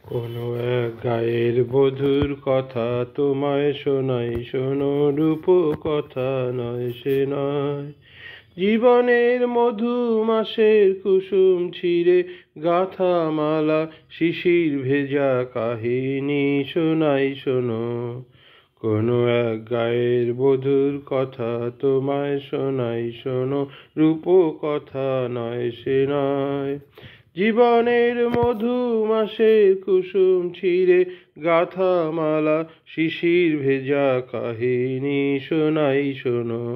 কোনো এক গায়ের বধূর কথা তোমায় শোনাই, শোনো রূপ কথা নয় সে নয়। জীবনের মধু মাসের কুসুম ছিঁড়ে গাথা মালা, শিশির ভেজা কাহিনী শোনাই শোনো। কোনো এক গায়ের বধূর কথা তোমায় শোনাই, শোনো রূপ কথা নয় সে নয়। জীবনের মধু মাসের কুসুম ছিঁড়ে গাথা মালা, শিশির ভেজা কাহিনী শোনাই শোনো।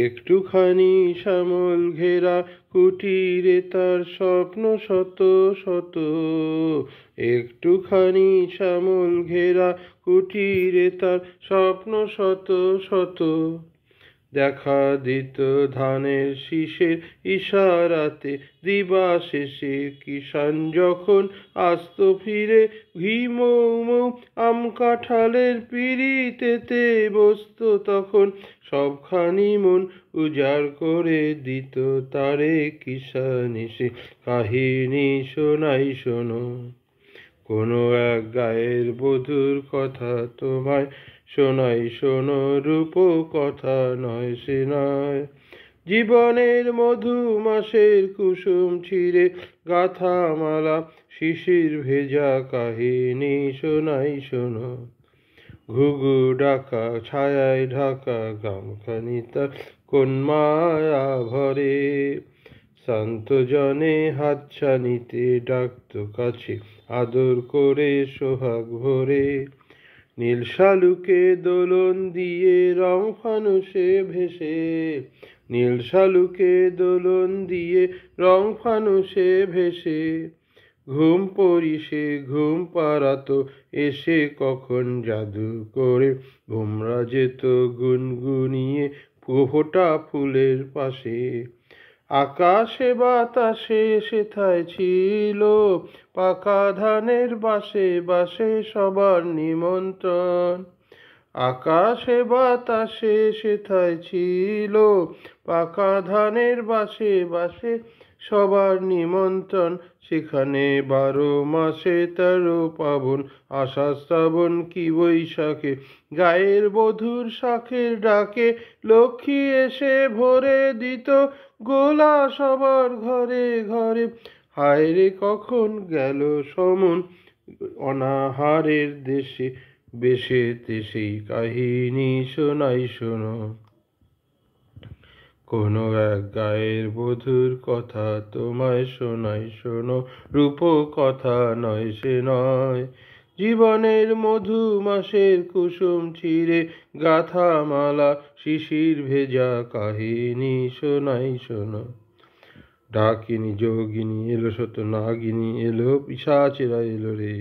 একটুখানি শ্যামল ঘেরা কুটিরে তার স্বপ্ন শত শত। একটুখানি শ্যামল ঘেরা কুটিরে তার স্বপ্ন শত শত। দেখা দিত ধানের শীষের ইশারাতে দিবা শেষে, কিষান যখন আসত ফিরে ঘিমৌ আম কাঁঠালের পিড়িতেতে বসত, তখন সবখানি মন উজাড় করে দিত তারে কিষান এসে কাহিনী শোনাই শোনো। কোনো এক গায়ের বধূর কথা তোমায় শোনাই, শোনো রূপ কথা নয় সে নয়। জীবনের মধু মাসের কুসুম ছিঁড়ে গাথা মালা, শিশির ভেজা কাহিনী শোনাই শোনো। ঘুঘু ডাকা ছায়ায় ঢাকা গ্রামখানি তার কোন মায়া ভরে, শান্ত জনে হাতছানিতে ডাকত কাছে আদর করে সোহাগ ভরে। নীল শালুকে দোলন দিয়ে রং ফানুষে ভেসে, নীল শালুকে দোলন দিয়ে রং ফানুষে ভেসে। ঘুম পড়িসে ঘুম পাড়াতো এসে কখন জাদু করে, ভোমরা যেত গুনগুনিয়ে ফোঁটা ফুলের পাশে। আকাশে বাতাসে সেথায় ছিল পাকা ধানের বাসে বাসে সবার নিমন্ত্রণ। আকাশে বাতাসে সেথায় ছিল পাকা ধানের বাসে বাসে সবার নিমন্ত্রণ। সেখানে 12 মাসে 13 পাবন, আষাঢ় শ্রাবণ কি বৈশাখে, গায়ের বধূর শাঁখের ডাকে লক্ষ্মী এসে ভরে দিত গোলা সবার ঘরে ঘরে। হায় রে কখন গেল সমন অনাহারের দেশে, বেশে সেই কাহিনী শোনাই শোনো। কোনো এক গায়ের বধূর কথা তোমায় শোনাই, শোনো রূপ কথা নয় সে নয়। জীবনের মধু মাসের কুসুম ছিঁড়ে গাথা মালা, শিশির ভেজা কাহিনী শোনাই শোনো। ডাকিনী যোগিনী এলো, শত নাগিনী এলো, পিশাচেরা এলো রে।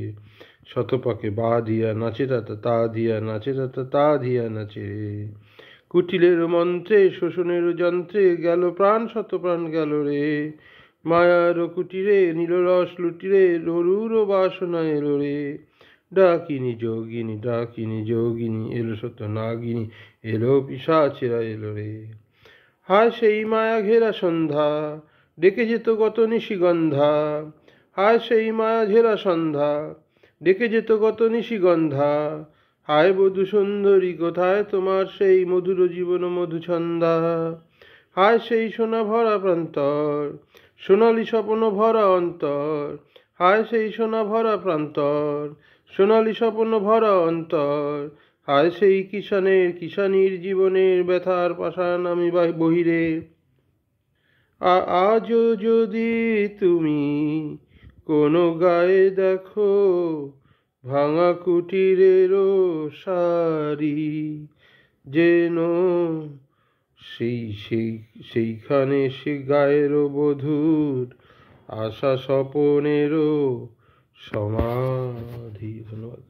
শতপাকে বা দিয়া নাচে তা দিয়া নাচে তা দিয়া নাচে রে। কুটিলের মন্ত্রে শোষণের যন্ত্রে গেল প্রাণ, শত প্রাণ গেল রে। মায়ার কুটিরে নীলরস লুটিরে রুর বাসনা এলো রে। ডাকিনী যোগিনী এলো, শত নাগিনী এলো, পিশাচেরা এলো রে। হায় সেই মায়া ঘেরা সন্ধ্যা, ডেকে যেত কত নিশিগন্ধা। হায় সেই মায়া ঘেরা সন্ধ্যা, ডেকে যেত কত নিশিগন্ধা। হায় বধূ সুন্দরী কোথায় তোমার সেই মধুর জীবন মধুছন্দা। হায় সেই সোনা ভরা প্রান্তর, সোনালি স্বপ্ন ভরা অন্তর। হায় সেই সোনা ভরা প্রান্তর, সোনালি স্বপ্ন ভরা অন্তর। হায় সেই কিষানীর জীবনের ব্যথার পাষাণ আমি বহিরে। আজও যদি তুমি কোনো গায়ে দেখো ভাঙা কুটিরেরও সারি, যেন সেইখানে সে গায়েরও বধূর আশা স্বপনেরও সমাধি। ধন্যবাদ।